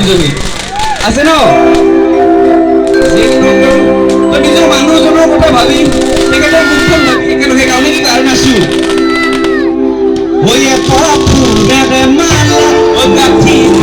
দুজনী আছে ন নিজৰ মানুহজনৰ কথা ভাবি তেখেতৰ মুখখন ভাবি একেলগে গাওঁ নেকি আৰু নাচো হৈয়ে পৰা ফুলেৰে মালা গাঁঠিব